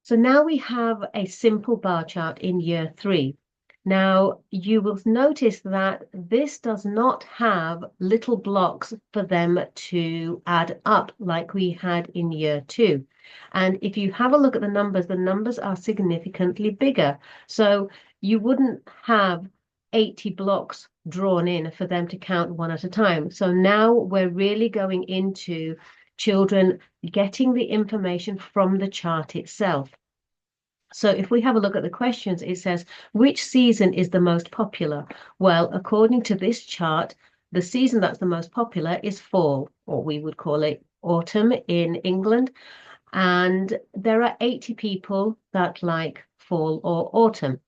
So now we have a simple bar chart in year 3. Now you will notice that this does not have little blocks for them to add up like we had in year 2. And if you have a look at the numbers are significantly bigger. So you wouldn't have 80 blocks drawn in for them to count one at a time. So now we're really going into children getting the information from the chart itself. So if we have a look at the questions, it says, which season is the most popular? Well, according to this chart, the season that's the most popular is fall, or we would call it autumn in England. And there are 80 people that like fall or autumn.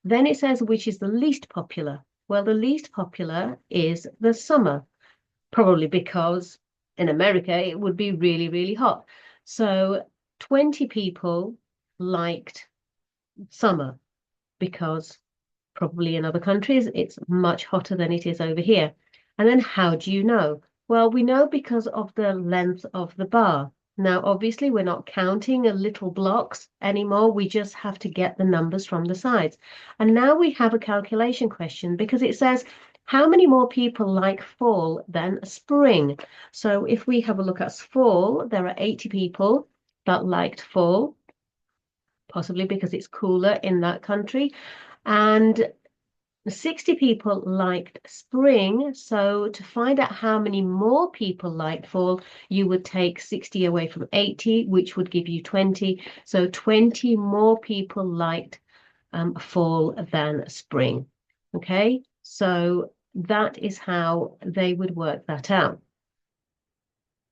Then it says, which is the least popular? Well, the least popular is the summer, probably because in America it would be really, really hot. So 20 people liked summer because probably in other countries it's much hotter than it is over here. And then how do you know? Well, we know because of the length of the bar. Now, obviously, we're not counting little blocks anymore. We just have to get the numbers from the sides. And now we have a calculation question because it says, how many more people like fall than spring? So if we have a look at fall, there are 80 people that liked fall, possibly because it's cooler in that country. And 60 people liked spring. So to find out how many more people liked fall, you would take 60 away from 80, which would give you 20. So 20 more people liked fall than spring. Okay, so that is how they would work that out.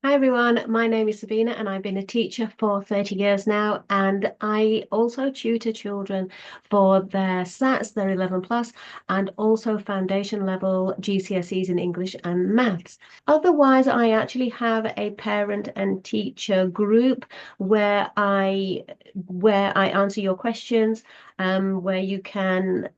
Hi everyone, my name is Sabina and I've been a teacher for 30 years now, and I also tutor children for their SATS, their 11 plus, and also foundation level GCSEs in English and maths. Otherwise, I actually have a parent and teacher group where I answer your questions, where you can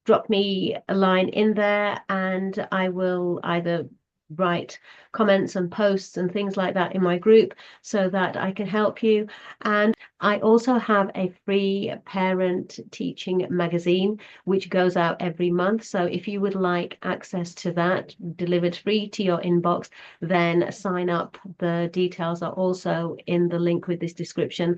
drop me a line in there and I will either write comments and posts and things like that in my group so that I can help you. And I also have a free parent teaching magazine which goes out every month. So if you would like access to that delivered free to your inbox, then sign up. The details are also in the link with this description.